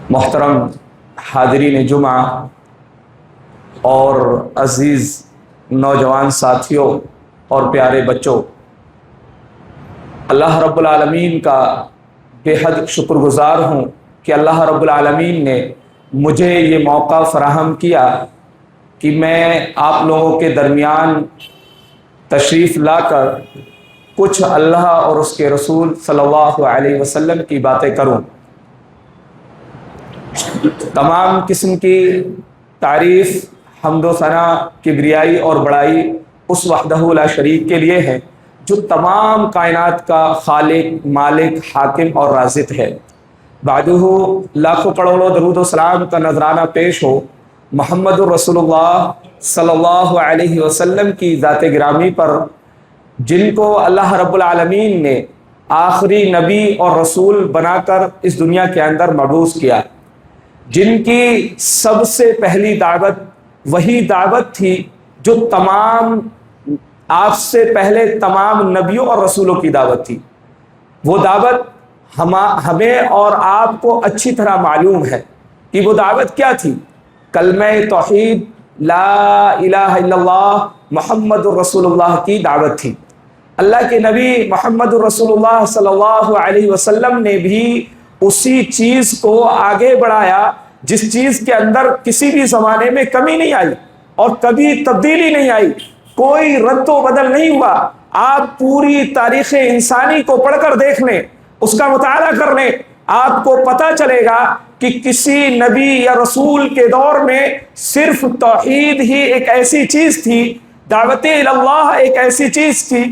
محترم حاضرین جمعہ اور عزیز نوجوان ساتھیوں اور پیارے بچوں، اللہ رب العالمین کا بے حد شکر گزار ہوں کہ اللہ رب العالمین نے مجھے یہ موقع فراہم کیا کہ میں آپ لوگوں کے درمیان تشریف لا کر کچھ اللہ اور اس کے رسول صلی اللہ علیہ وسلم کی باتیں کروں۔ تمام قسم کی تعریف، حمد و ثنا، کبریائی اور بڑائی اس وحدہ لا شریک کے لیے ہے جو تمام کائنات کا خالق، مالک، حاکم اور رازق ہے۔ بعدہ لاکھوں کروڑوں درود و سلام کا نذرانہ پیش ہو محمد الرسول اللہ صلی اللہ علیہ وسلم کی ذات گرامی پر، جن کو اللہ رب العالمین نے آخری نبی اور رسول بنا کر اس دنیا کے اندر مبعوث کیا، جن کی سب سے پہلی دعوت وہی دعوت تھی جو تمام آپ سے پہلے تمام نبیوں اور رسولوں کی دعوت تھی۔ وہ دعوت ہمیں اور آپ کو اچھی طرح معلوم ہے کہ وہ دعوت کیا تھی۔ کلمہ توحید، لا الہ الا اللہ محمد الرسول اللہ کی دعوت تھی۔ اللہ کے نبی محمد الرسول اللہ صلی اللہ علیہ وسلم نے بھی اسی چیز کو آگے بڑھایا جس چیز کے اندر کسی بھی زمانے میں کمی نہیں آئی اور کبھی تبدیلی نہیں آئی، کوئی رد و بدل نہیں ہوا۔ آپ پوری تاریخ انسانی کو پڑھ کر دیکھ لیں، اس کا مطالعہ کر لیں، آپ کو پتہ چلے گا کہ کسی نبی یا رسول کے دور میں صرف توحید ہی ایک ایسی چیز تھی، دعوت اللہ ایک ایسی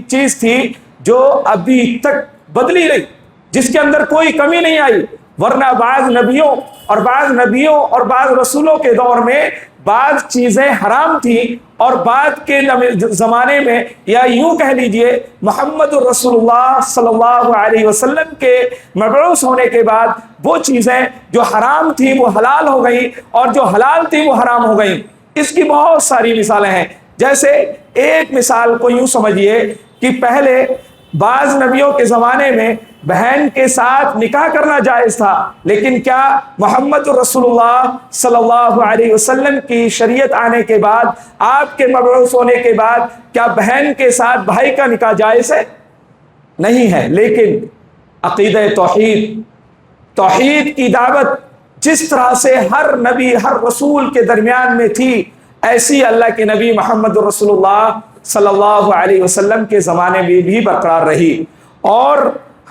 چیز تھی جو ابھی تک بدلی نہیں، جس کے اندر کوئی کمی نہیں آئی۔ ورنہ بعض نبیوں اور بعض رسولوں کے دور میں بعض چیزیں حرام تھیں، اور بعد کے زمانے میں یا یوں کہہ لیجئے محمد الرسول اللہ صلی اللہ علیہ وسلم کے مبعوث ہونے کے بعد وہ چیزیں جو حرام تھیں وہ حلال ہو گئیں، اور جو حلال تھیں وہ حرام ہو گئیں۔ اس کی بہت ساری مثالیں ہیں۔ جیسے ایک مثال کو یوں سمجھیے کہ پہلے بعض نبیوں کے زمانے میں بہن کے ساتھ نکاح کرنا جائز تھا، لیکن کیا محمد رسول اللہ صلی اللہ علیہ وسلم کی شریعت آنے کے بعد، آپ کے مبعوث ہونے کے بعد، کیا بہن کے ساتھ بھائی کا نکاح جائز ہے؟ نہیں ہے۔ لیکن عقیدہ توحید کی دعوت جس طرح سے ہر نبی ہر رسول کے درمیان میں تھی، ایسی اللہ کے نبی محمد رسول اللہ صلی اللہ علیہ وسلم کے زمانے میں بھی برقرار رہی۔ اور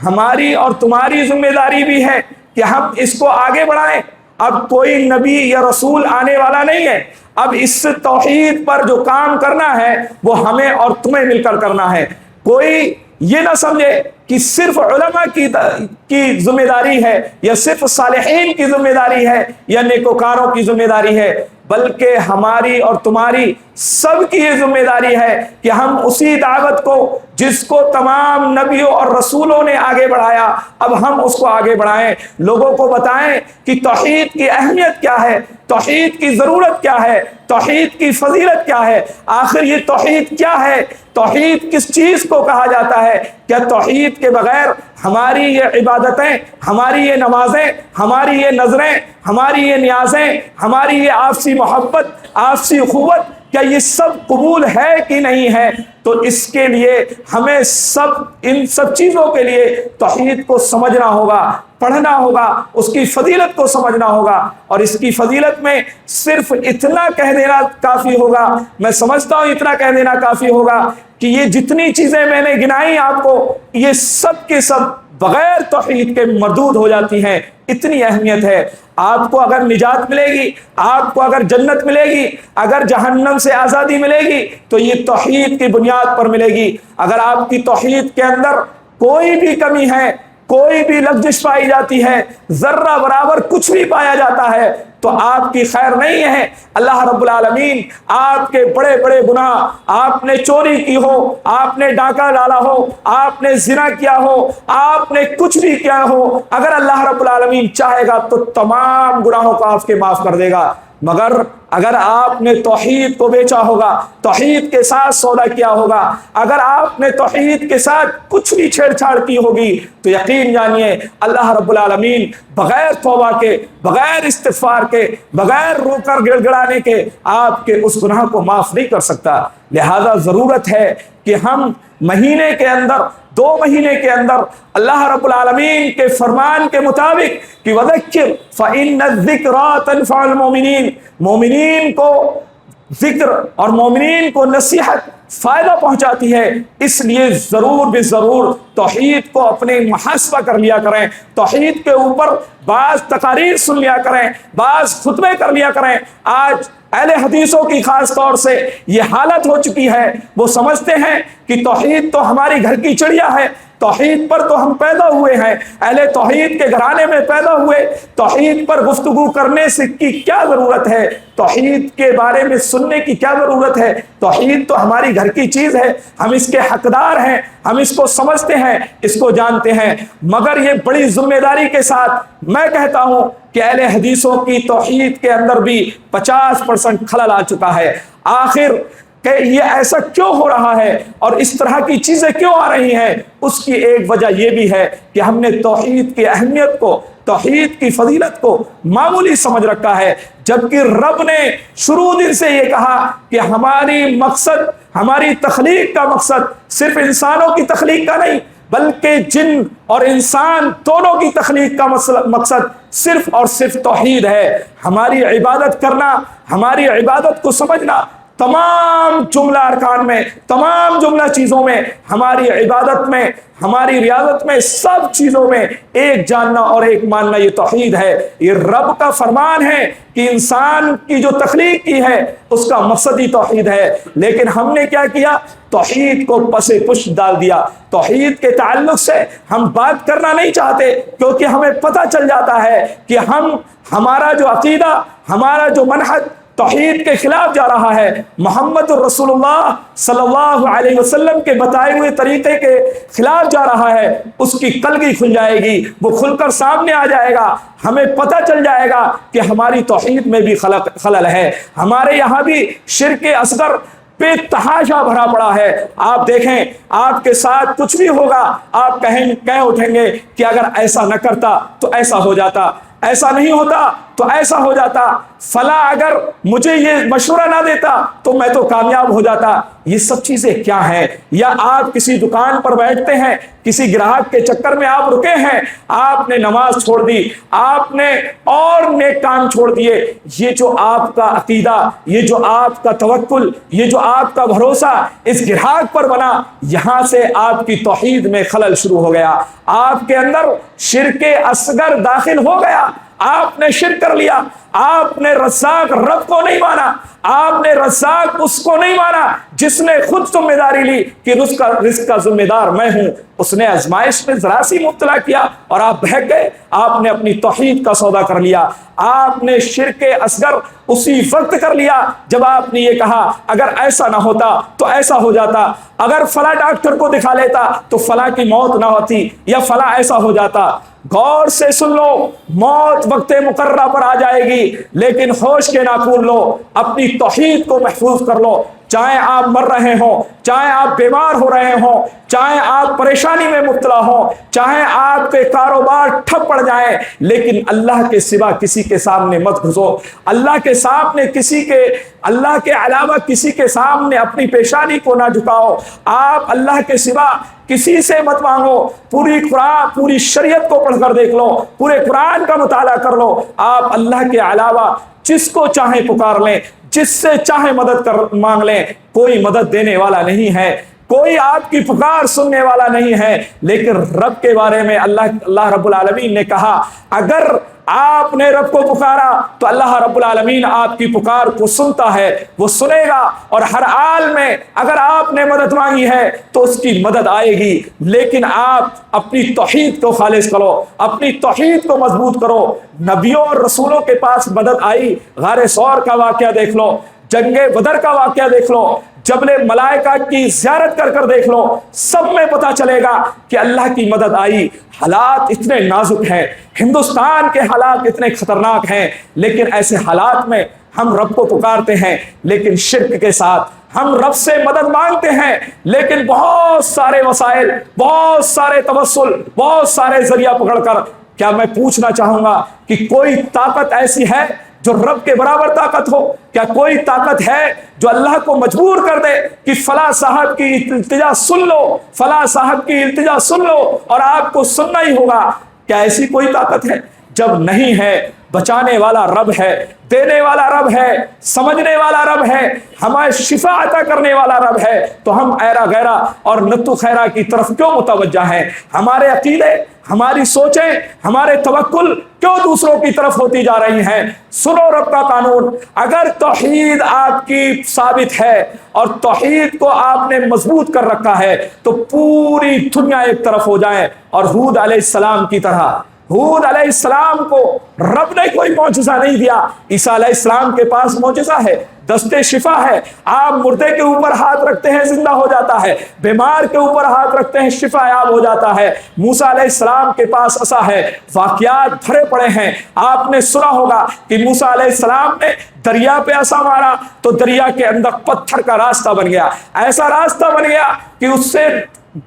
ہماری اور تمہاری ذمہ داری بھی ہے کہ ہم اس کو آگے بڑھائیں۔ اب کوئی نبی یا رسول آنے والا نہیں ہے، اب اس توحید پر جو کام کرنا ہے وہ ہمیں اور تمہیں مل کر کرنا ہے۔ کوئی یہ نہ سمجھے کہ صرف علماء کی ذمہ داری ہے، یا صرف صالحین کی ذمہ داری ہے، یا نیکوکاروں کی ذمہ داری ہے، بلکہ ہماری اور تمہاری سب کی یہ ذمہ داری ہے کہ ہم اسی دعوت کو جس کو تمام نبیوں اور رسولوں نے آگے بڑھایا، اب ہم اس کو آگے بڑھائیں، لوگوں کو بتائیں کہ توحید کی اہمیت کیا ہے، توحید کی ضرورت کیا ہے، توحید کی فضیلت کیا ہے، آخر یہ توحید کیا ہے، توحید کس چیز کو کہا جاتا ہے۔ کیا توحید کے بغیر ہماری یہ عبادتیں، ہماری یہ نمازیں، ہماری یہ نظریں، ہماری یہ نیازیں، ہماری یہ آپسی محبت، آپسی اخوت، کیا یہ سب قبول ہے کہ نہیں ہے؟ تو اس کے لیے ہمیں ان سب چیزوں کے لیے توحید کو سمجھنا ہوگا، پڑھنا ہوگا، اس کی فضیلت کو سمجھنا ہوگا۔ اور اس کی فضیلت میں صرف اتنا کہہ دینا کافی ہوگا، میں سمجھتا ہوں اتنا کہہ دینا کافی ہوگا کہ یہ جتنی چیزیں میں نے گنائی آپ کو، یہ سب کے سب بغیر توحید کے مردود ہو جاتی ہیں۔ اتنی اہمیت ہے۔ آپ کو اگر نجات ملے گی، آپ کو اگر جنت ملے گی، اگر جہنم سے آزادی ملے گی، تو یہ توحید کی بنیاد پر ملے گی۔ اگر آپ کی توحید کے اندر کوئی بھی کمی ہے، کوئی بھی لغزش پائی جاتی ہے، ذرہ برابر کچھ بھی پایا جاتا ہے، تو آپ کی خیر نہیں ہے۔ اللہ رب العالمین آپ کے بڑے بڑے گناہ، آپ نے چوری کی ہو، آپ نے ڈاکہ ڈالا ہو، آپ نے زنا کیا ہو، آپ نے کچھ بھی کیا ہو، اگر اللہ رب العالمین چاہے گا تو تمام گناہوں کو آپ کے معاف کر دے گا۔ مگر اگر آپ نے توحید کو بیچا ہوگا، توحید کے ساتھ سودا کیا ہوگا، اگر آپ نے توحید کے ساتھ کچھ بھی چھیڑ چھاڑ کی ہوگی، تو یقین جانیے اللہ رب العالمین بغیر توبہ کے، بغیر استغفار کے، بغیر رو کر گڑ گڑانے کے آپ کے اس گناہ کو معاف نہیں کر سکتا۔ لہذا ضرورت ہے کہ ہم مہینے کے اندر، 2 مہینے کے اندر اللہ رب العالمین کے فرمان کے مطابق کہ وذکر فإن الذکریٰ تنفع المؤمنین، مومنین کو ذکر اور مومنین کو نصیحت فائدہ پہنچاتی ہے، اس لیے ضرور بے ضرور توحید کو اپنے محاسبہ کر لیا کریں، توحید کے اوپر بعض تقاریر سن لیا کریں، بعض خطبے کر لیا کریں۔ آج اہل حدیثوں کی خاص طور سے یہ حالت ہو چکی ہے، وہ سمجھتے ہیں کہ توحید تو ہماری گھر کی چڑیا ہے، توحید پر تو ہم پیدا ہوئے ہیں، اہل توحید کے گھرانے میں پیدا ہوئے، توحید پر گفتگو کرنے سے کی کیا ضرورت ہے، توحید کے بارے میں سننے کی کیا ضرورت ہے، توحید تو ہماری گھر کی چیز ہے، ہم اس کے حقدار ہیں، ہم اس کو سمجھتے ہیں، اس کو جانتے ہیں۔ مگر یہ بڑی ذمہ داری کے ساتھ میں کہتا ہوں کہ اہل حدیثوں کی توحید کے اندر بھی 50% خلل آ چکا ہے۔ آخر کہ یہ ایسا کیوں ہو رہا ہے اور اس طرح کی چیزیں کیوں آ رہی ہیں، اس کی ایک وجہ یہ بھی ہے کہ ہم نے توحید کی اہمیت کو، توحید کی فضیلت کو معمولی سمجھ رکھا ہے، جبکہ رب نے شروع دن سے یہ کہا کہ ہماری تخلیق کا مقصد صرف انسانوں کی تخلیق کا نہیں، بلکہ جن اور انسان دونوں کی تخلیق کا مقصد صرف اور صرف توحید ہے۔ ہماری عبادت کرنا، ہماری عبادت کو سمجھنا، تمام جملہ ارکان میں، تمام جملہ چیزوں میں، ہماری عبادت میں، ہماری ریاضت میں، سب چیزوں میں ایک جاننا اور ایک ماننا یہ توحید ہے۔ یہ رب کا فرمان ہے کہ انسان کی جو تخلیق کی ہے اس کا مقصد ہی توحید ہے، لیکن ہم نے کیا کیا؟ توحید کو پس پش ڈال دیا۔ توحید کے تعلق سے ہم بات کرنا نہیں چاہتے، کیونکہ ہمیں پتہ چل جاتا ہے کہ ہمارا جو عقیدہ، ہمارا جو منہج توحید کے خلاف جا رہا ہے، محمد الرسول اللہ صلی اللہ علیہ وسلم کے بتائے ہوئے طریقے کے خلاف جا رہا ہے، اس کی کلگی کھل جائے گی، وہ کھل کر سامنے آ جائے گا، ہمیں پتہ چل جائے گا کہ ہماری توحید میں بھی خلل ہے، ہمارے یہاں بھی شرک اصغر بے تحاشا بھرا پڑا ہے۔ آپ دیکھیں، آپ کے ساتھ کچھ بھی ہوگا، آپ کہیں اٹھیں گے کہ اگر ایسا نہ کرتا تو ایسا ہو جاتا، ایسا نہیں ہوتا تو ایسا ہو جاتا، فلاں اگر مجھے یہ مشورہ نہ دیتا تو میں تو کامیاب ہو جاتا۔ یہ سب چیزیں کیا ہیں؟ یا آپ کسی دکان پر بیٹھتے ہیں، کسی گراہک کے چکر میں آپ رکے ہیں، آپ نے نماز چھوڑ دی، آپ نے اور نیک کام چھوڑ دیے، یہ جو آپ کا عقیدہ، یہ جو آپ کا توکل، یہ جو آپ کا بھروسہ اس گراہک پر بنا، یہاں سے آپ کی توحید میں خلل شروع ہو گیا، آپ کے اندر شرک اصغر داخل ہو گیا، آپ نے شرک کر لیا، آپ نے رزاق رب کو نہیں مانا، آپ نے رزاق اس کو نہیں مانا جس نے خود ذمہ داری لی کہ رزق کا ذمہ دار میں ہوں۔ اس نے آزمائش میں ذرا سی مبتلا کیا اور آپ بہک گئے، آپ نے اپنی توحید کا سودا کر لیا، آپ نے شرک اصغر اسی وقت کر لیا جب آپ نے یہ کہا اگر ایسا نہ ہوتا تو ایسا ہو جاتا، اگر فلاں ڈاکٹر کو دکھا لیتا تو فلاں کی موت نہ ہوتی، یا فلاں ایسا ہو جاتا۔ غور سے سن لو، موت وقت مقررہ پر آ جائے گی، لیکن ہوش کے ناخن لو، اپنی توحید کو محفوظ کر لو، چاہے آپ مر رہے ہوں، چاہے آپ بیمار ہو رہے ہوں، چاہے آپ پریشانی میں مبتلا ہوں، چاہے آپ کے کاروبار ٹھپ پڑ جائیں، لیکن اللہ کے سوا کسی کے سامنے مت گھسو، اللہ کے علاوہ کسی کے سامنے اپنی پیشانی کو نہ جھکاؤ، آپ اللہ کے سوا کسی سے مت مانگو، پوری شریعت کو پڑھ کر دیکھ لو، پورے قرآن کا مطالعہ کر لو، آپ اللہ کے علاوہ جس کو چاہے پکار لیں، جس سے چاہے مدد مانگ لیں، کوئی مدد دینے والا نہیں ہے، کوئی آپ کی پکار سننے والا نہیں ہے۔ لیکن رب کے بارے میں اللہ رب العالمین نے کہا اگر آپ نے رب کو پکارا تو اللہ رب العالمین آپ کی پکار کو سنتا ہے، وہ سنے گا، اور ہر حال میں اگر آپ نے مدد مانگی ہے تو اس کی مدد آئے گی، لیکن آپ اپنی توحید کو خالص کرو، اپنی توحید کو مضبوط کرو۔ نبیوں اور رسولوں کے پاس مدد آئی، غار ثور کا واقعہ دیکھ لو، جنگ بدر کا واقعہ دیکھ لو، جبل ملائکہ کی زیارت کر دیکھ لو، سب میں پتا چلے گا کہ اللہ کی مدد آئی۔ حالات اتنے نازک ہیں، ہندوستان کے حالات اتنے خطرناک ہیں، لیکن ایسے حالات میں ہم رب کو پکارتے ہیں لیکن شرک کے ساتھ، ہم رب سے مدد مانگتے ہیں لیکن بہت سارے وسائل، بہت سارے توسل، بہت سارے ذریعہ پکڑ کر۔ کیا میں پوچھنا چاہوں گا کہ کوئی طاقت ایسی ہے جو رب کے برابر طاقت ہو؟ کیا کوئی طاقت ہے جو اللہ کو مجبور کر دے کہ فلاں صاحب کی التجا سن لو، فلاں صاحب کی التجا سن لو اور آپ کو سننا ہی ہوگا؟ کیا ایسی کوئی طاقت ہے؟ جب نہیں ہے، بچانے والا رب ہے، دینے والا رب ہے، سمجھنے والا رب ہے، ہمیں شفا عطا کرنے والا رب ہے، تو ہم ایرا غیرہ اور نتو خیرہ کی طرف کیوں متوجہ ہیں؟ ہمارے عقیدے، ہماری سوچیں، ہمارے توکل کیوں دوسروں کی طرف ہوتی جا رہی ہیں؟ سنو رب کا قانون، اگر توحید آپ کی ثابت ہے اور توحید کو آپ نے مضبوط کر رکھا ہے تو پوری دنیا ایک طرف ہو جائے، اور ہود علیہ السلام کی طرح۔ ہود علیہ السلام کو رب نے کوئی معجزہ نہیں دیا، عیسیٰ علیہ السلام کے پاس معجزہ ہے، دستے شفا ہے، آپ مردے کے اوپر ہاتھ رکھتے ہیں زندہ ہو جاتا ہے، بیمار کے اوپر ہاتھ رکھتے ہیں شفا یاب ہو جاتا ہے۔ موسیٰ علیہ السلام کے پاس عصا ہے، واقعات بھرے پڑے ہیں۔ آپ نے سنا ہوگا کہ موسیٰ علیہ السلام نے دریا پہ عصا مارا تو دریا کے اندر پتھر کا راستہ بن گیا، ایسا راستہ بن گیا کہ اس سے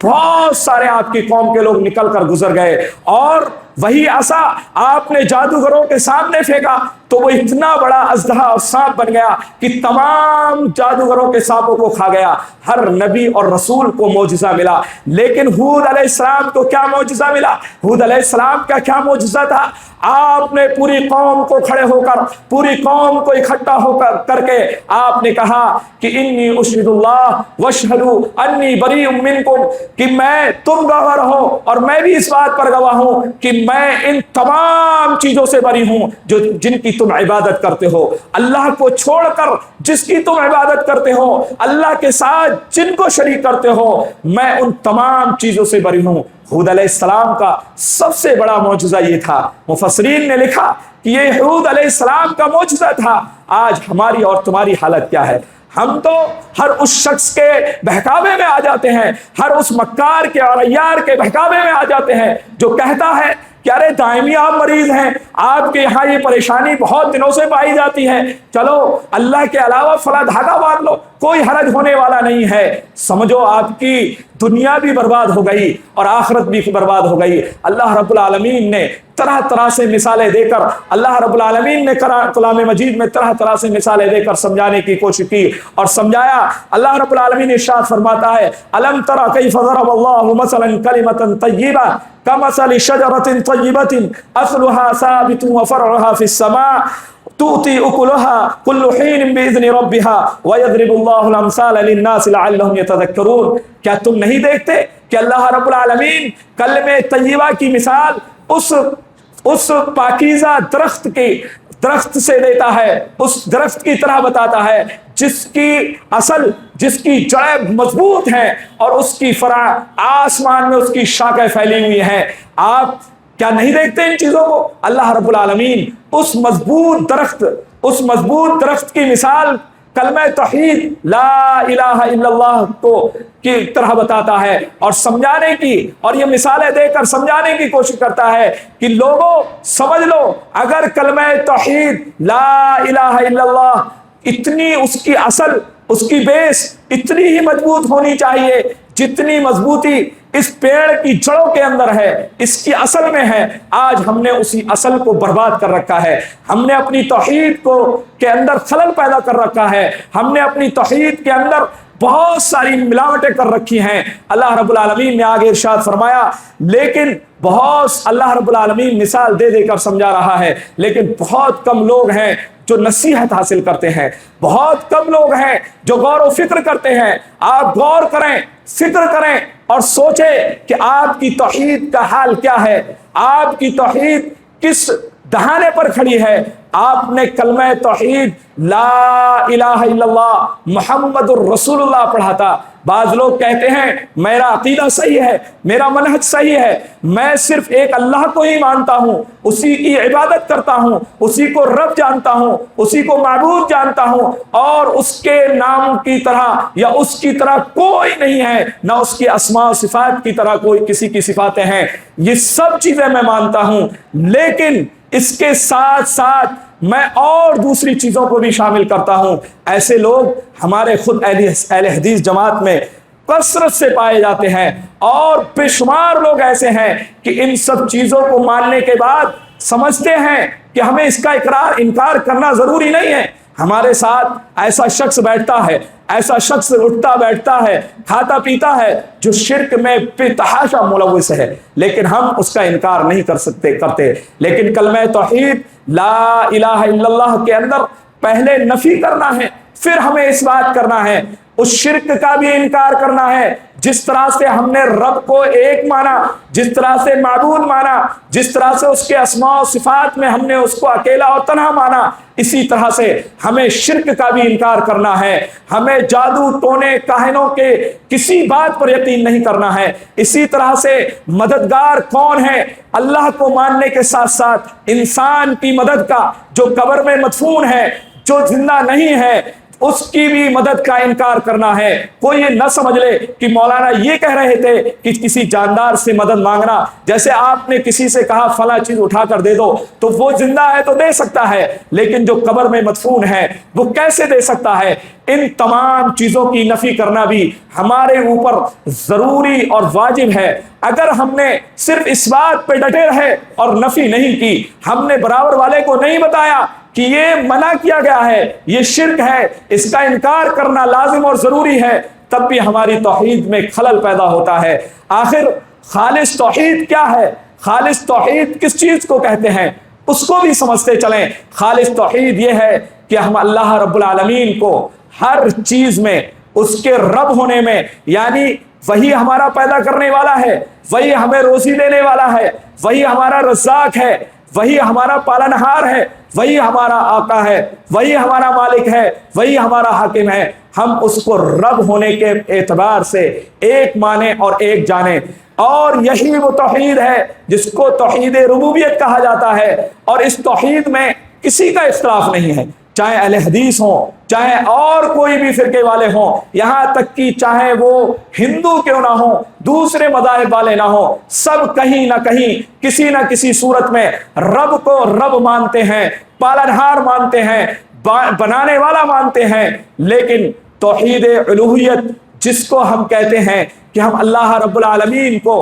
بہت سارے آپ کی قوم کے لوگ نکل کر گزر گئے۔ اور وہی عصا آپ نے جادوگروں کے سامنے پھینکا تو وہ اتنا بڑا اژدہا اور سانپ بن گیا کہ تمام جادوگروں کے سانپوں کو کھا گیا۔ ہر نبی اور رسول کو معجزہ ملا، لیکن ہود علیہ السلام کو کیا معجزہ ملا؟ ہود علیہ السلام کا کیا معجزہ تھا؟ آپ نے پوری قوم کو کھڑے ہو کر، پوری قوم کو اکٹھا ہو کر کے آپ نے کہا کہ انی اشہد اللہ واشہدوا انی بریء منکم، کہ میں تم گواہ رہو اور میں بھی اس بات پر گواہ ہوں کہ میں ان تمام چیزوں سے بری ہوں جن کی تم عبادت کرتے ہو۔ اللہ کو چھوڑ کر جس کی تم عبادت کرتے ہو، اللہ کے ساتھ جن کو شریک کرتے ہو، میں ان تمام چیزوں سے بری ہوں۔ ہود علیہ السلام کا سب سے بڑا معجزہ یہ تھا۔ مفسرین نے لکھا کہ یہ ہود علیہ السلام کا معجزہ تھا۔ آج ہماری اور تمہاری حالت کیا ہے؟ ہم تو ہر اس شخص کے بہکاوے میں آ جاتے ہیں، ہر اس مکار کے اور عیار کے بہکاوے میں آ جاتے ہیں جو کہتا ہے کہ ارے دائمی آپ مریض ہیں، آپ کے یہاں یہ پریشانی بہت دنوں سے پائی جاتی ہے، چلو اللہ کے علاوہ فلاں دھاگا باندھ لو، کوئی حرج ہونے والا نہیں ہے۔ سمجھو آپ کی دنیا بھی برباد ہو گئی اور آخرت بھی برباد ہو گئی۔ اللہ رب العالمین نے طرح طرح سے مثالیں دے کر، اللہ رب العالمین نے کلام مجید میں طرح طرح سے مثالیں دے کر سمجھانے کی کوشش کی اور سمجھایا۔ اللہ رب العالمین ارشاد فرماتا ہے الم تر کیف ضرب اللہ مثلا کلمۃ طیبہ کمثل شجرۃ طیبۃ اصلها ثابت وفرعها في السماء تؤتي أكلها كل حين بإذن ربها ويضرب الله الأمثال للناس لعلهم يتذكرون۔ کیا تم نہیں دیکھتے کہ اللہ رب العالمین کلمہ طیبہ کی مثال اس پاکیزہ درخت سے دیتا ہے، اس درخت کی طرح بتاتا ہے جس کی اصل، جس کی جڑیں مضبوط ہیں اور اس کی فرع آسمان میں اس کی شاخیں پھیلی ہوئی ہیں۔ آپ کیا نہیں دیکھتے ان چیزوں کو؟ اللہ رب العالمین اس مضبوط درخت کی مثال کلمہ توحید لا الہ الا اللہ کو کی طرح بتاتا ہے اور سمجھانے کی، اور یہ مثالیں دے کر سمجھانے کی کوشش کرتا ہے کہ لوگوں سمجھ لو، اگر کلمہ توحید لا الہ الا اللہ اتنی اس کی اصل، اس کی بیس اتنی ہی مضبوط ہونی چاہیے جتنی مضبوطی اس پیڑ کی جڑوں کے اندر ہے، اس کی اصل میں ہے۔ آج ہم نے اسی اصل کو برباد کر رکھا ہے، ہم نے اپنی توحید کے اندر خلل پیدا کر رکھا ہے، ہم نے اپنی توحید کے اندر بہت ساری ملاوٹیں کر رکھی ہیں۔ اللہ رب العالمین نے آگے ارشاد فرمایا لیکن اللہ رب العالمین مثال دے کر سمجھا رہا ہے، لیکن بہت کم لوگ ہیں جو نصیحت حاصل کرتے ہیں، بہت کم لوگ ہیں جو غور و فکر کرتے ہیں۔ آپ غور کریں، فکر کریں اور سوچیں کہ آپ کی توحید کا حال کیا ہے، آپ کی توحید کس دہانے پر کھڑی ہے۔ آپ نے کلمہ توحید لا الہ الا اللہ محمد الرسول اللہ پڑھا تھا۔ بعض لوگ کہتے ہیں میرا عقیدہ صحیح ہے، میرا منہج صحیح ہے، میں صرف ایک اللہ کو ہی مانتا ہوں، اسی کی عبادت کرتا ہوں، اسی کو رب جانتا ہوں، اسی کو معبود جانتا ہوں، اور اس کے نام کی طرح یا اس کی طرح کوئی نہیں ہے، نہ اس کی اسماء و صفات کی طرح کوئی کسی کی صفاتیں ہیں۔ یہ سب چیزیں میں مانتا ہوں، لیکن اس کے ساتھ ساتھ میں اور دوسری چیزوں کو بھی شامل کرتا ہوں۔ ایسے لوگ ہمارے خود اہل حدیث جماعت میں کثرت سے پائے جاتے ہیں، اور بے شمار لوگ ایسے ہیں کہ ان سب چیزوں کو ماننے کے بعد سمجھتے ہیں کہ ہمیں اس کا انکار کرنا ضروری نہیں ہے۔ ہمارے ساتھ ایسا شخص بیٹھتا ہے، ایسا شخص اٹھتا بیٹھتا ہے، کھاتا پیتا ہے، جو شرک میں بے تحاشا ملوث ہے، لیکن ہم اس کا انکار نہیں کرتے۔ لیکن کلمہ توحید لا الہ الا اللہ کے اندر پہلے نفی کرنا ہے، پھر ہمیں اس بات کرنا ہے، اس شرک کا بھی انکار کرنا ہے۔ جس طرح سے ہم نے رب کو ایک مانا، جس طرح سے معبود مانا، جس طرح سے اس کے اسماء و صفات میں ہم نے اس کو اکیلا اور تنہا مانا، اسی طرح سے ہمیں شرک کا بھی انکار کرنا ہے۔ ہمیں جادو ٹونے کاہنوں کے کسی بات پر یقین نہیں کرنا ہے۔ اسی طرح سے مددگار کون ہے؟ اللہ کو ماننے کے ساتھ ساتھ انسان کی مدد کا، جو قبر میں مدفون ہے، جو زندہ نہیں ہے، اس کی بھی مدد کا انکار کرنا ہے۔ کوئی یہ نہ سمجھ لے کہ مولانا یہ کہہ رہے تھے کہ کسی جاندار سے مدد مانگنا، جیسے آپ نے کسی سے کہا فلاں چیز اٹھا کر دے دو، تو وہ زندہ ہے تو دے سکتا ہے، لیکن جو قبر میں مدفون ہے وہ کیسے دے سکتا ہے؟ ان تمام چیزوں کی نفی کرنا بھی ہمارے اوپر ضروری اور واجب ہے۔ اگر ہم نے صرف اس بات پہ ڈٹے رہے اور نفی نہیں کی، ہم نے برابر والے کو نہیں بتایا کہ یہ منع کیا گیا ہے، یہ شرک ہے، اس کا انکار کرنا لازم اور ضروری ہے، تب بھی ہماری توحید میں خلل پیدا ہوتا ہے۔ آخر خالص توحید کیا ہے؟ خالص توحید کس چیز کو کہتے ہیں اس کو بھی سمجھتے چلیں۔ خالص توحید یہ ہے کہ ہم اللہ رب العالمین کو ہر چیز میں اس کے رب ہونے میں، یعنی وہی ہمارا پیدا کرنے والا ہے، وہی ہمیں روزی دینے والا ہے، وہی ہمارا رزاق ہے، وہی ہمارا پالنہار ہے، وہی ہمارا آقا ہے، وہی ہمارا مالک ہے، وہی ہمارا حاکم ہے۔ ہم اس کو رب ہونے کے اعتبار سے ایک مانیں اور ایک جانیں، اور یہی وہ توحید ہے جس کو توحید ربوبیت کہا جاتا ہے۔ اور اس توحید میں کسی کا اختلاف نہیں ہے، چاہے اہل حدیث ہوں، چاہے اور کوئی بھی فرقے والے ہوں، یہاں تک کہ چاہے وہ ہندو کیوں نہ ہوں، دوسرے مذاہب والے نہ ہوں، سب کہیں نہ کہیں کسی نہ کسی صورت میں رب کو رب مانتے ہیں، پالنہار مانتے ہیں، بنانے والا مانتے ہیں۔ لیکن توحید الوہیت جس کو ہم کہتے ہیں کہ ہم اللہ رب العالمین کو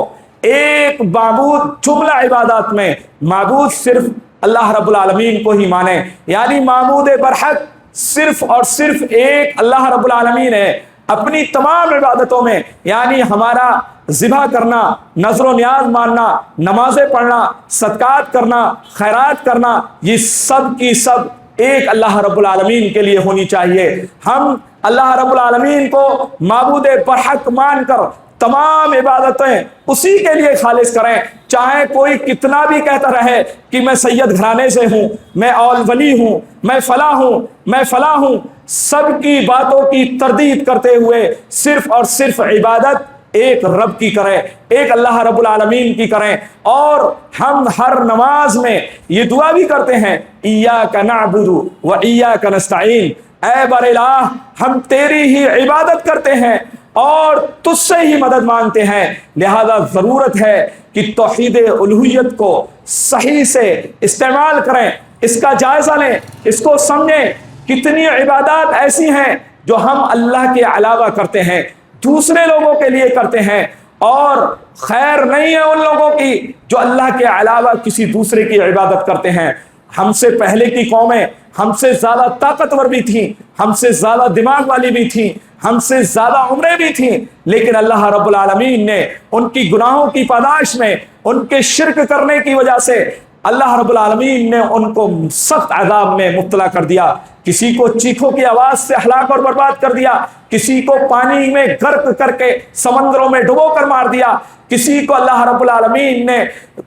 ایک معبود، جملہ عبادات میں معبود صرف اللہ رب العالمین کو ہی مانیں، یعنی معبود برحق صرف اور صرف ایک اللہ رب العالمین ہے۔ اپنی تمام عبادتوں میں، یعنی ہمارا ذبح کرنا، نذر و نیاز ماننا، نمازیں پڑھنا، صدقات کرنا، خیرات کرنا، یہ سب کی سب ایک اللہ رب العالمین کے لیے ہونی چاہیے۔ ہم اللہ رب العالمین کو معبود برحق مان کر تمام عبادتیں اسی کے لیے خالص کریں، چاہے کوئی کتنا بھی کہتا رہے کہ میں سید گھرانے سے ہوں، میں اول ولی ہوں، میں فلاں ہوں، میں فلاں ہوں، سب کی باتوں کی تردید کرتے ہوئے صرف اور صرف عبادت ایک رب کی کریں، ایک اللہ رب العالمین کی کریں۔ اور ہم ہر نماز میں یہ دعا بھی کرتے ہیں، ایاک نعبد و ایاک نستعین، اے بر الہ ہم تیری ہی عبادت کرتے ہیں اور تجھ سے ہی مدد مانگتے ہیں۔ لہذا ضرورت ہے کہ توحید الوہیت کو صحیح سے استعمال کریں، اس کا جائزہ لیں، اس کو سمجھیں۔ کتنی عبادات ایسی ہیں جو ہم اللہ کے علاوہ کرتے ہیں، دوسرے لوگوں کے لیے کرتے ہیں، اور خیر نہیں ہے ان لوگوں کی جو اللہ کے علاوہ کسی دوسرے کی عبادت کرتے ہیں۔ ہم سے پہلے کی قومیں ہم سے زیادہ طاقتور بھی تھیں، ہم سے زیادہ دماغ والی بھی تھیں، ہم سے زیادہ عمریں بھی تھیں، لیکن اللہ رب العالمین نے ان کی گناہوں کی پاداش میں، ان کے شرک کرنے کی وجہ سے اللہ رب العالمین نے ان کو سخت عذاب میں مبتلا کر دیا۔ کسی کو چیخوں کی آواز سے ہلاک اور برباد کر دیا، کسی کو پانی میں غرق کر کے سمندروں میں ڈبو کر مار دیا، کسی کو اللہ رب العالمین نے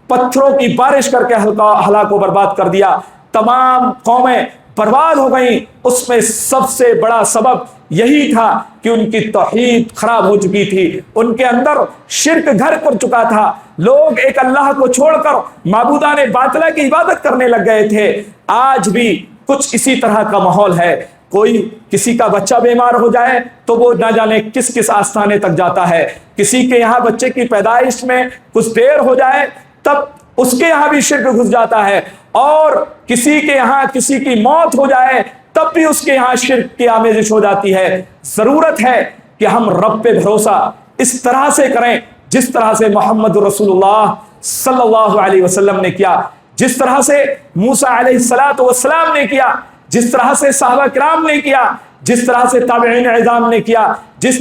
پتھروں کی بارش کر کے ہلاک و برباد کر دیا۔ تمام قومیں برباد ہو گئیں۔ اس میں سب سے بڑا سبب یہی تھا کہ ان کی توحید خراب ہو چکی تھی، ان کے اندر شرک گھر کر چکا تھا، لوگ ایک اللہ کو چھوڑ کر معبودان باطلہ کی عبادت کرنے لگ گئے تھے۔ آج بھی کچھ اسی طرح کا ماحول ہے۔ کوئی کسی کا بچہ بیمار ہو جائے تو وہ نہ جانے کس کس آستانے تک جاتا ہے، کسی کے یہاں بچے کی پیدائش میں کچھ دیر ہو جائے تب اس کے یہاں بھی شرک گھس جاتا ہے، اور کسی کے یہاں کسی کی موت ہو جائے تب بھی اس کے یہاں شرک کی آمیزش ہو جاتی ہے۔ ضرورت ہے کہ ہم رب پہ بھروسہ اس طرح سے کریں جس طرح سے محمد رسول اللہ صلی اللہ علیہ وسلم نے کیا، جس طرح سے موسیٰ علیہ السلام نے کیا، جس طرح سے صحابہ کرام نے کیا، جس طرح سے تابعین اعظام نے کیا، جس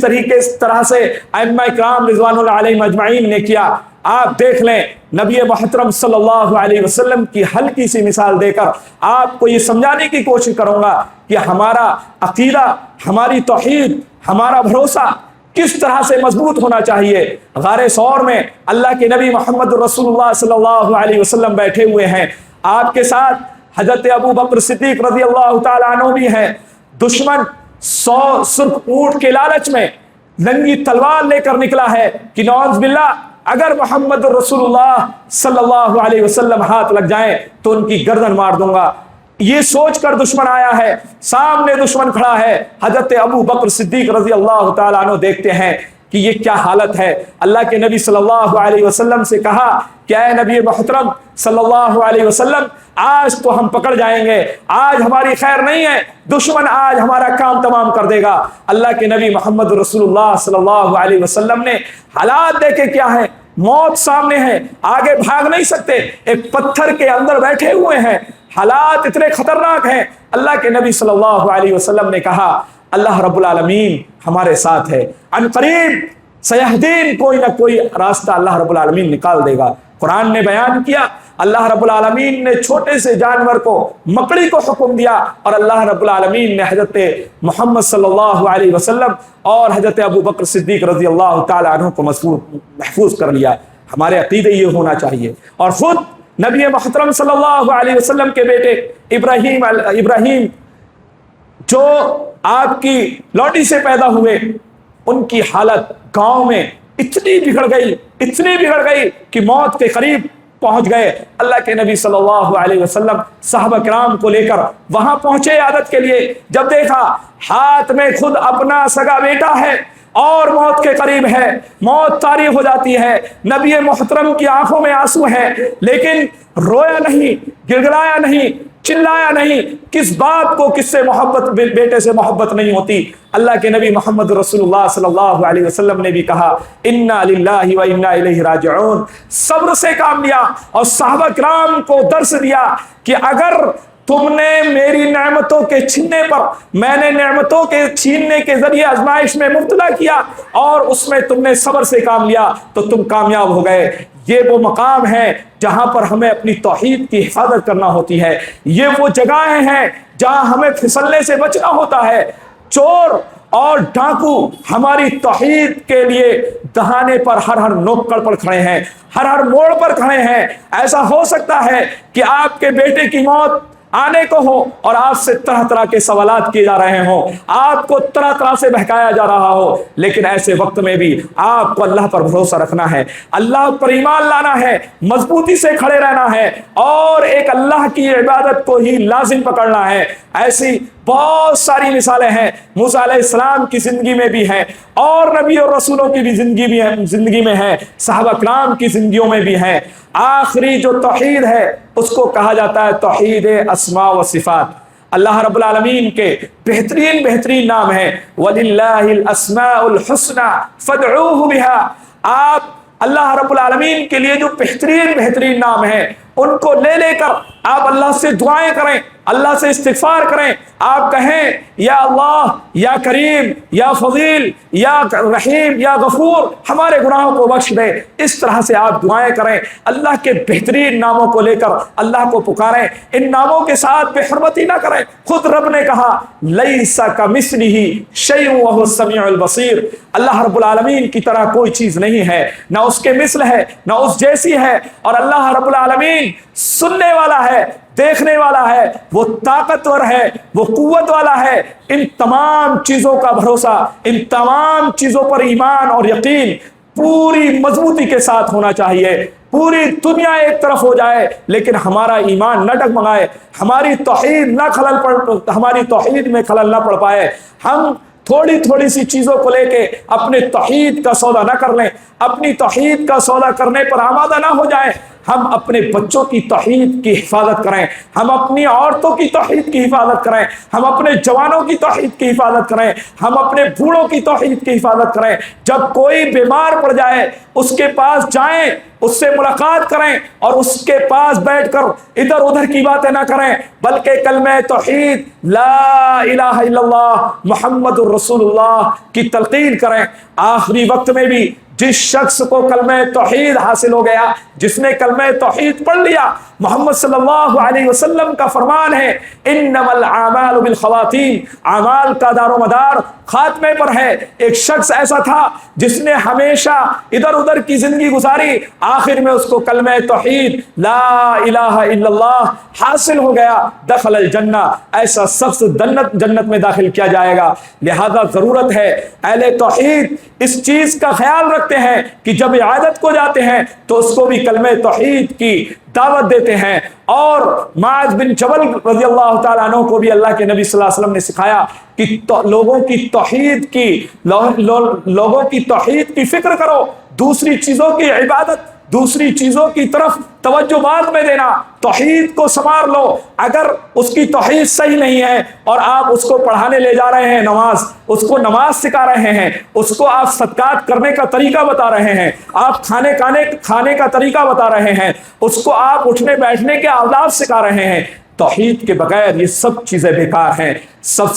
طرح سے ائمہ کرام رضوان اللہ علیہم اجمعین نے کیا۔ آپ دیکھ لیں، نبی محترم صلی اللہ علیہ وسلم کی ہلکی سی مثال دے کر آپ کو یہ سمجھانے کی کوشش کروں گا کہ ہمارا عقیدہ، ہماری توحید، ہمارا بھروسہ کس طرح سے مضبوط ہونا چاہیے۔ غار ثور میں اللہ کے نبی محمد رسول اللہ صلی اللہ علیہ وسلم بیٹھے ہوئے ہیں، آپ کے ساتھ حضرت ابو بکر صدیق رضی اللہ تعالیٰ عنہ بھی ہیں۔ دشمن 100 سرخ اونٹ کے لالچ میں ننگی تلوار لے کر نکلا ہے کہ نعوذ باللہ اگر محمد رسول اللہ صلی اللہ علیہ وسلم ہاتھ لگ جائیں تو ان کی گردن مار دوں گا۔ یہ سوچ کر دشمن آیا ہے، سامنے دشمن کھڑا ہے، حضرت ابو بکر صدیق رضی اللہ تعالیٰ عنہ دیکھتے ہیں کہ یہ کیا حالت ہے۔ اللہ کے نبی صلی اللہ علیہ وسلم سے کہا کہ اے نبی محترم صلی اللہ علیہ وسلم، آج تو ہم پکڑ جائیں گے، آج ہماری خیر نہیں ہے، دشمن آج ہمارا کام تمام کر دے گا۔ اللہ کے نبی محمد رسول اللہ صلی اللہ علیہ وسلم نے حالات دیکھے کیا ہے، موت سامنے ہے، آگے بھاگ نہیں سکتے، ایک پتھر کے اندر بیٹھے ہوئے ہیں، حالات اتنے خطرناک ہیں۔ اللہ کے نبی صلی اللہ علیہ وسلم نے کہا اللہ رب العالمین ہمارے ساتھ ہے، ان قریب سیہدین، کوئی نہ کوئی راستہ اللہ رب العالمین نکال دے گا۔ قرآن نے بیان کیا، اللہ رب العالمین نے چھوٹے سے جانور کو، مکڑی کو حکم دیا، اور اللہ رب العالمین نے حضرت محمد صلی اللہ علیہ وسلم اور حضرت ابو بکر صدیق رضی اللہ تعالیٰ عنہ کو محفوظ کر لیا۔ ہمارے عقیدے یہ ہونا چاہیے۔ اور خود نبی محترم صلی اللہ علیہ وسلم کے بیٹے ابراہیم جو آپ کی لوٹی سے پیدا ہوئے، ان کی حالت گاؤں میں اتنی بگڑ گئی کہ موت کے قریب پہنچ گئے۔ اللہ کے نبی صلی اللہ علیہ وسلم صحابہ کرام کو لے کر وہاں پہنچے عیادت کے لیے۔ جب دیکھا ہاتھ میں خود اپنا سگا بیٹا ہے اور موت کے قریب ہے، موت طاری ہو جاتی ہے، نبی محترم کی آنکھوں میں آنسو ہیں، لیکن رویا نہیں، گڑگڑایا نہیں، چلایا نہیں۔ کس بات کو کس سے محبت، بیٹے سے محبت نہیں ہوتی۔ اللہ کے نبی محمد رسول اللہ صلی اللہ علیہ وسلم نے بھی کہا انا للہ و انا الیہ راجعون، صبر سے کام لیا اور صحابہ کرام کو درس دیا کہ اگر تم نے میری نعمتوں کے چھیننے پر، میں نے نعمتوں کے چھیننے کے ذریعے آزمائش میں مبتلا کیا اور اس میں تم نے صبر سے کام لیا تو تم کامیاب ہو گئے۔ یہ وہ مقام ہے جہاں پر ہمیں اپنی توحید کی حفاظت کرنا ہوتی ہے، یہ وہ جگہیں ہیں جہاں ہمیں پھسلنے سے بچنا ہوتا ہے۔ چور اور ڈاکو ہماری توحید کے لیے دہانے پر ہر نوکڑ پر کھڑے ہیں، ہر موڑ پر کھڑے ہیں۔ ایسا ہو سکتا ہے کہ آپ کے بیٹے کی موت آنے کو ہو اور آپ سے طرح طرح کے سوالات کیے جا رہے ہوں، آپ کو طرح طرح سے بہکایا جا رہا ہو، لیکن ایسے وقت میں بھی آپ کو اللہ پر بھروسہ رکھنا ہے، اللہ پر ایمان لانا ہے، مضبوطی سے کھڑے رہنا ہے اور ایک اللہ کی عبادت کو ہی لازم پکڑنا ہے۔ ایسی بہت ساری مثالیں ہیں، موسیٰ علیہ السلام کی زندگی میں بھی ہیں اور نبی اور رسولوں کی بھی زندگی میں ہے، صحابہ کرام کی زندگیوں میں بھی ہیں۔ آخری جو توحید ہے اس کو کہا جاتا ہے توحید اسماء و صفات۔ اللہ رب العالمین کے بہترین نام ہیں وَلِلَّهِ الْأَسْمَاءُ الْحُسْنَى فَادْعُوهُ بِهَا۔ آپ اللہ رب العالمین کے لیے جو بہترین نام ہیں ان کو لے کر آپ اللہ سے دعائیں کریں، اللہ سے استغفار کریں۔ آپ کہیں یا اللہ، یا کریم، یا فضیل، یا رحیم، یا غفور، ہمارے گناہوں کو بخش دے۔ اس طرح سے آپ دعائیں کریں، اللہ کے بہترین ناموں کو لے کر اللہ کو پکاریں، ان ناموں کے ساتھ بے حرمتی نہ کریں۔ خود رب نے کہا لیس کمثلہ شیء وہو السمیع البصیر، اللہ رب العالمین کی طرح کوئی چیز نہیں ہے، نہ اس کے مثل ہے نہ اس جیسی ہے، اور اللہ رب العالمین سننے والا ہے، دیکھنے والا ہے، وہ طاقتور ہے، وہ قوت والا ہے۔ ان تمام چیزوں کا بھروسہ، ان تمام چیزوں پر ایمان اور یقین پوری مضبوطی کے ساتھ ہونا چاہیے۔ پوری دنیا ایک طرف ہو جائے لیکن ہمارا ایمان نہ ڈگمگائے، ہماری توحید میں خلل نہ پڑ پائے۔ ہم تھوڑی سی چیزوں کو لے کے اپنے توحید کا سودا نہ کر لیں، اپنی توحید کا سودا کرنے پر آمادہ نہ ہو جائیں۔ ہم اپنے بچوں کی توحید کی حفاظت کریں، ہم اپنی عورتوں کی توحید کی حفاظت کریں، ہم اپنے جوانوں کی توحید کی حفاظت کریں، ہم اپنے بوڑھوں کی توحید کی حفاظت کریں۔ جب کوئی بیمار پڑ جائے اس کے پاس جائیں، اس سے ملاقات کریں اور اس کے پاس بیٹھ کر ادھر ادھر کی باتیں نہ کریں، بلکہ کلمہ توحید لا الہ الا اللہ محمد الرسول اللہ کی تلقین کریں۔ آخری وقت میں بھی جس شخص کو کلمہ توحید حاصل ہو گیا، جس نے کلمہ توحید پڑھ لیا، محمد صلی اللہ علیہ وسلم کا فرمان ہے انما الاعمال بالخواتیم، اعمال کا دار و مدار خاتمے پر ہے۔ ایک شخص ایسا تھا جس نے ہمیشہ ادھر ادھر کی زندگی گزاری، آخر میں اس کو کلمہ توحید لا الہ الا اللہ حاصل ہو گیا، دخل الجنہ، ایسا شخص جنت میں داخل کیا جائے گا۔ لہذا ضرورت ہے اہل توحید اس چیز کا خیال رکھتے ہیں کہ جب عیادت کو جاتے ہیں تو اس کو بھی کلمہ توحید کی دعوت دیتے ہیں۔ اور معاذ بن جبل رضی اللہ تعالیٰ عنہ کو بھی اللہ کے نبی صلی اللہ علیہ وسلم نے سکھایا کہ لوگوں کی توحید کی فکر کرو، دوسری چیزوں کی عبادت، دوسری چیزوں کی طرف توجہ بعد میں دینا، توحید کو سنوار لو۔ اگر اس کی توحید صحیح نہیں ہے اور آپ اس کو پڑھانے لے جا رہے ہیں نماز، اس کو نماز سکھا رہے ہیں، اس کو آپ صدقات کرنے کا طریقہ بتا رہے ہیں، آپ کھانے کا طریقہ بتا رہے ہیں، اس کو آپ اٹھنے بیٹھنے کے آداب سکھا رہے ہیں، توحید کے بغیر یہ سب چیزیں بیکار ہیں۔ سب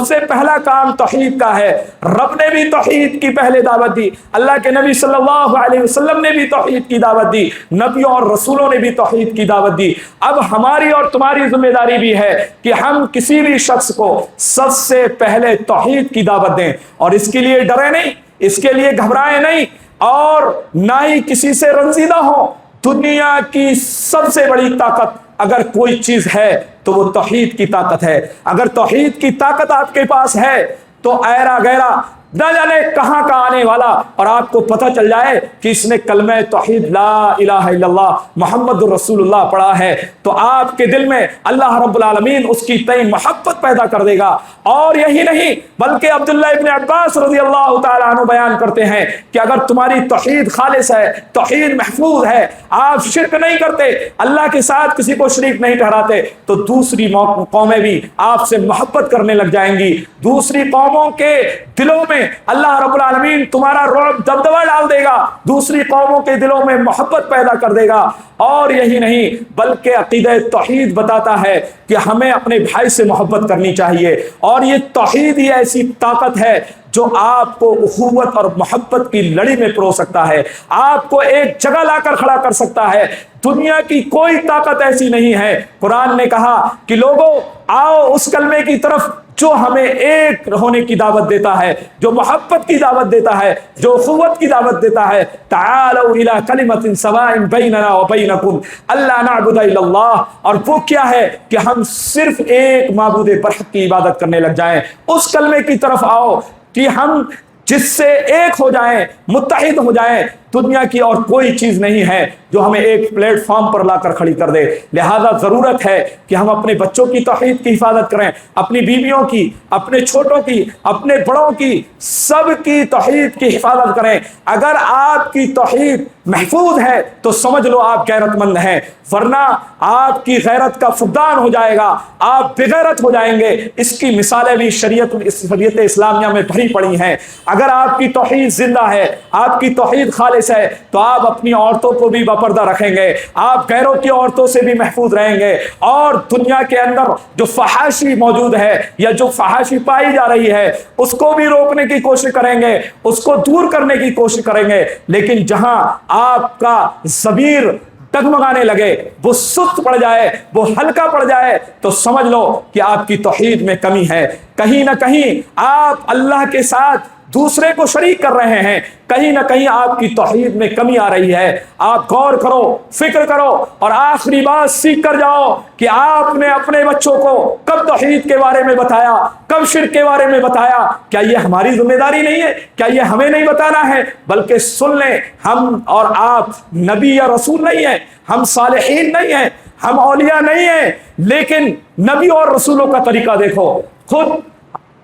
سے پہلا کام توحید کا ہے۔ رب نے بھی توحید کی پہلے دعوت دی، اللہ کے نبی صلی اللہ علیہ وسلم نے بھی توحید کی دعوت دی، نبیوں اور رسولوں نے بھی توحید کی دعوت دی۔ اب ہماری اور تمہاری ذمہ داری بھی ہے کہ ہم کسی بھی شخص کو سب سے پہلے توحید کی دعوت دیں، اور اس کے لیے ڈرے نہیں، اس کے لیے گھبرائیں نہیں، اور نہ ہی کسی سے رنجیدہ ہوں۔ دنیا کی سب سے بڑی طاقت اگر کوئی چیز ہے تو وہ توحید کی طاقت ہے۔ اگر توحید کی طاقت آپ کے پاس ہے تو ایرا گیرا نہ جانے کہاں کا آنے والا، اور آپ کو پتہ چل جائے کہ اس نے کلمہ توحید لا الہ الا اللہ محمد الرسول اللہ پڑھا ہے، تو آپ کے دل میں اللہ رب العالمین اس کی تئیں محبت پیدا کر دے گا۔ اور یہی نہیں بلکہ عبداللہ ابن عباس رضی اللہ تعالیٰ عنہ بیان کرتے ہیں کہ اگر تمہاری توحید خالص ہے، توحید محفوظ ہے، آپ شرک نہیں کرتے، اللہ کے ساتھ کسی کو شریک نہیں ٹھہراتے، تو دوسری قومیں بھی آپ سے محبت کرنے لگ جائیں گی۔ دوسری قوموں کے دلوں میں اللہ رب العالمین تمہارا رعب دبدبہ ڈال دے گا، دوسری قوموں کے دلوں میں محبت پیدا کر دے گا۔ اور یہی نہیں بلکہ عقیدہ توحید بتاتا ہے کہ ہمیں اپنے بھائی سے محبت کرنی چاہیے، اور یہ توحید ہی ایسی طاقت ہے جو آپ کو اخوت اور محبت کی لڑی میں پرو سکتا ہے، آپ کو ایک جگہ لا کر کھڑا کر سکتا ہے۔ دنیا کی کوئی طاقت ایسی نہیں ہے۔ قرآن نے کہا کہ لوگوں آؤ اس کلمے کی طرف جو ہمیں ایک ہونے کی دعوت دیتا ہے، جو محبت کی دعوت دیتا ہے، جو اخوت کی دعوت دیتا ہے۔ تعالوا الی کلمۃ سواء بیننا وبینکم الا نعبد الا اللہ، اور وہ کیا ہے کہ ہم صرف ایک معبود برحق کی عبادت کرنے لگ جائیں۔ اس کلمے کی طرف آؤ کہ ہم جس سے ایک ہو جائیں، متحد ہو جائیں۔ دنیا کی اور کوئی چیز نہیں ہے جو ہمیں ایک پلیٹ فارم پر لا کر کھڑی کر دے۔ لہذا ضرورت ہے کہ ہم اپنے بچوں کی توحید کی حفاظت کریں، اپنی بیویوں کی، اپنے چھوٹوں کی، اپنے بڑوں کی، سب کی توحید کی حفاظت کریں۔ اگر آپ کی توحید محفوظ ہے تو سمجھ لو آپ غیرت مند ہیں، ورنہ آپ کی غیرت کا فقدان ہو جائے گا، آپ بغیرت ہو جائیں گے۔ اس کی مثالیں بھی شریعت اسلامیہ میں بھری پڑی ہیں۔ اگر آپ کی توحید زندہ ہے، آپ کی توحید خالص ہے، تو آپ اپنی عورتوں کو بھی باپردہ رکھیں گے، آپ غیروں کی عورتوں سے بھی محفوظ رہیں گے، اور دنیا کے اندر جو فحاشی موجود ہے یا جو فحاشی پائی جا رہی ہے اس کو بھی روکنے کی کوشش کریں گے، اس کو دور کرنے کی کوشش کریں گے۔ لیکن جہاں آپ کا ضمیر ڈگمگانے لگے، وہ سست پڑ جائے، وہ ہلکا پڑ جائے، تو سمجھ لو کہ آپ کی توحید میں کمی ہے۔ کہیں نہ کہیں آپ اللہ کے ساتھ دوسرے کو شریک کر رہے ہیں، کہیں نہ کہیں آپ کی توحید میں کمی آ رہی ہے۔ آپ غور کرو، فکر کرو، اور آخری بات سیکھ کر جاؤ کہ آپ نے اپنے بچوں کو کب توحید کے بارے میں بتایا، کب شرک کے بارے میں بتایا۔ کیا یہ ہماری ذمہ داری نہیں ہے؟ کیا یہ ہمیں نہیں بتانا ہے؟ بلکہ سن لیں، ہم اور آپ نبی یا رسول نہیں ہیں، ہم صالحین نہیں ہیں، ہم اولیاء نہیں ہیں، لیکن نبی اور رسولوں کا طریقہ دیکھو۔ خود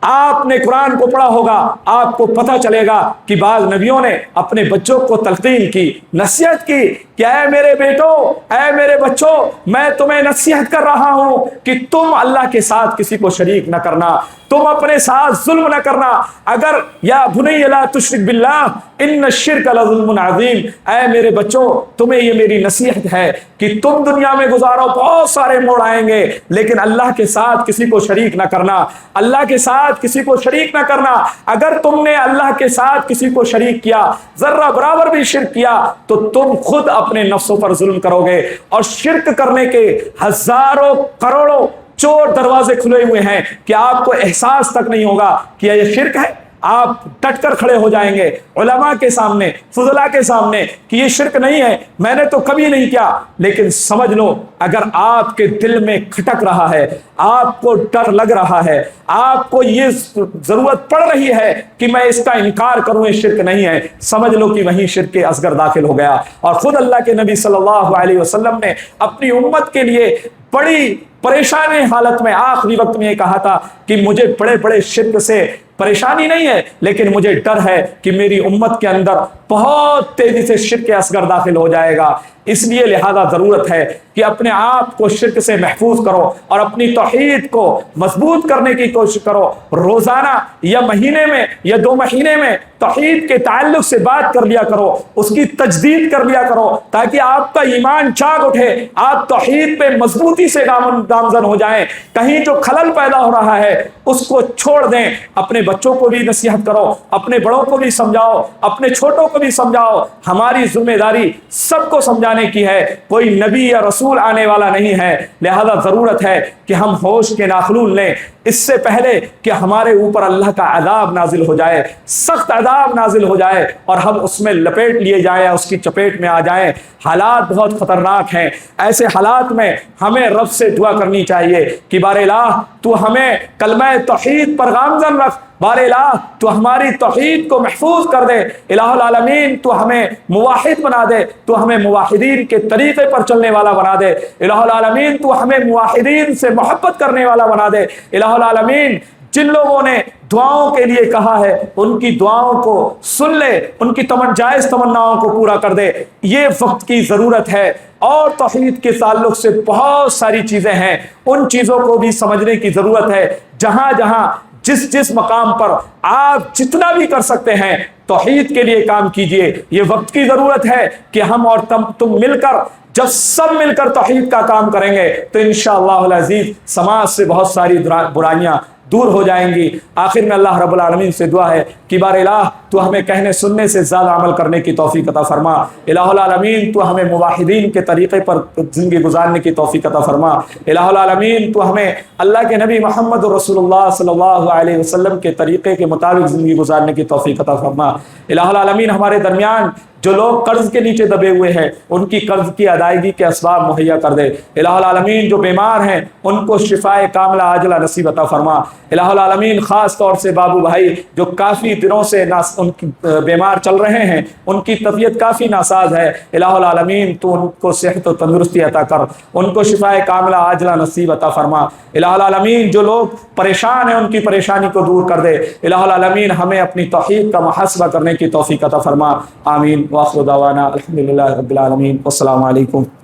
آپ نے قرآن کو پڑھا ہوگا، آپ کو پتہ چلے گا کہ بعض نبیوں نے اپنے بچوں کو تلقین کی، نصیحت کی کہ اے میرے بیٹو، اے میرے بچوں، میں تمہیں نصیحت کر رہا ہوں کہ تم اللہ کے ساتھ کسی کو شریک نہ کرنا، تم اپنے ساتھ ظلم نہ کرنا۔ اگر یا بنی لا تشرک باللہ ان الشرک لظلم عظیم، اے میرے بچوں تمہیں یہ میری نصیحت ہے کہ تم دنیا میں گزارو، بہت سارے موڑ آئیں گے، لیکن اللہ کے ساتھ کسی کو شریک نہ کرنا، اللہ کے ساتھ کسی کو شریک نہ کرنا۔ اگر تم نے اللہ کے ساتھ کسی کو شریک کیا، ذرہ برابر بھی شرک کیا، تو تم خود اپنے نفسوں پر ظلم کرو گے، اور شرک کرنے کے ہزاروں کروڑوں چور دروازے کھلے ہوئے ہیں کہ آپ کو احساس تک نہیں ہوگا کہ یہ شرک ہے۔ آپ ڈٹ کر کھڑے ہو جائیں گے علماء کے سامنے، فضلاء کے سامنے کہ یہ شرک نہیں ہے، میں نے تو کبھی نہیں کیا۔ لیکن سمجھ لو، اگر آپ کے دل میں کھٹک رہا ہے، آپ کو ڈر لگ رہا ہے، آپ کو یہ ضرورت پڑ رہی ہے کہ میں اس کا انکار کروں، یہ شرک نہیں ہے، سمجھ لو کہ وہیں شرک اصغر داخل ہو گیا۔ اور خود اللہ کے نبی صلی اللہ علیہ وسلم نے اپنی امت کے لیے بڑی پریشان حالت میں آخری وقت میں یہ کہا تھا کہ مجھے بڑے بڑے شرک سے پریشانی نہیں ہے، لیکن مجھے ڈر ہے کہ میری امت کے اندر بہت تیزی سے شرک اصغر داخل ہو جائے گا۔ اس لیے لہذا ضرورت ہے کہ اپنے آپ کو شرک سے محفوظ کرو اور اپنی توحید کو مضبوط کرنے کی کوشش کرو۔ روزانہ یا مہینے میں یا 2 مہینے میں توحید کے تعلق سے بات کر لیا کرو، اس کی تجدید کر لیا کرو، تاکہ آپ کا ایمان چاک اٹھے، آپ توحید پہ مضبوطی سے گامزن ہو جائیں۔ کہیں جو خلل پیدا ہو رہا ہے اس کو چھوڑ دیں۔ اپنے بچوں کو بھی نصیحت کرو، اپنے بڑوں کو بھی سمجھاؤ، اپنے چھوٹوں کو بھی سمجھاؤ۔ ہماری ذمہ داری سب کو سمجھانے کی ہے، کوئی نبی یا رسول آنے والا نہیں ہے، لہذا ضرورت ہے کہ ہم ہوش کے ناخلون لیں اس سے پہلے کہ ہمارے اوپر اللہ کا عذاب نازل ہو جائے، سخت عذاب نازل ہو جائے اور ہم اس میں لپیٹ لیے جائیں، اس کی چپیٹ میں آ جائیں۔ حالات بہت خطرناک ہیں، ایسے حالات میں ہمیں رب سے دعا کرنی چاہیے کہ بار الہ تو ہمیں کلمہ توحید پر گامزن رکھ، بار الہ تو ہماری توحید کو محفوظ کر دے، الہ العالمین تو ہمیں موحد بنا دے، تو ہمیں موحدین کے طریقے پر چلنے والا بنا دے، الہ العالمین تو ہمیں موحدین سے محبت کرنے والا بنا دے، الہ العالمین جن لوگوں نے دعاؤں کے لیے کہا ہے ان کی دعاؤں کو سن لے، ان کی جائز تمناؤں کو پورا کر دے۔ یہ وقت کی ضرورت ہے، اور توحید کے تعلق سے بہت ساری چیزیں ہیں، ان چیزوں کو بھی سمجھنے کی ضرورت ہے۔ جہاں جہاں جس مقام پر آپ جتنا بھی کر سکتے ہیں توحید کے لیے کام کیجئے۔ یہ وقت کی ضرورت ہے کہ ہم اور تم مل کر، جب سب مل کر توحید کا کام کریں گے تو انشاءاللہ العزیز سماج سے بہت ساری برائیاں دور ہو جائیں گی۔ آخر میں اللہ رب العالمین سے دعا ہے کہ بار الہ تو ہمیں کہنے سننے سے زیادہ عمل کرنے کی توفیق عطا فرما، الہ العالمین تو ہمیں موحدین کے طریقے پر زندگی گزارنے کی توفیق عطا فرما، الہ العالمین تو ہمیں اللہ کے نبی محمد رسول اللہ صلی اللہ علیہ وسلم کے طریقے کے مطابق زندگی گزارنے کی توفیق عطا فرما، الہ العالمین ہمارے درمیان جو لوگ قرض کے نیچے دبے ہوئے ہیں ان کی قرض کی ادائیگی کے اسباب مہیا کر دے، الہ العالمین جو بیمار ہیں ان کو شفائے کاملہ عاجلہ نصیب عطا فرما، الہ العالمین خاص طور سے بابو بھائی جو کافی دنوں سے ان کی بیمار چل رہے ہیں، ان کی طبیعت کافی ناساز ہے، الہ العالمین تو ان کو صحت و تندرستی عطا کر، ان کو شفائے کاملہ عاجلہ نصیب عطا فرما، الہ العالمین جو لوگ پریشان ہیں ان کی پریشانی کو دور کر دے، الہ العالمین ہمیں اپنی توحید کا محاسبہ کرنے کی توفیق عطا فرما، آمین۔ وآخر دعوانا الحمدللہ رب العالمین، والسلام علیکم۔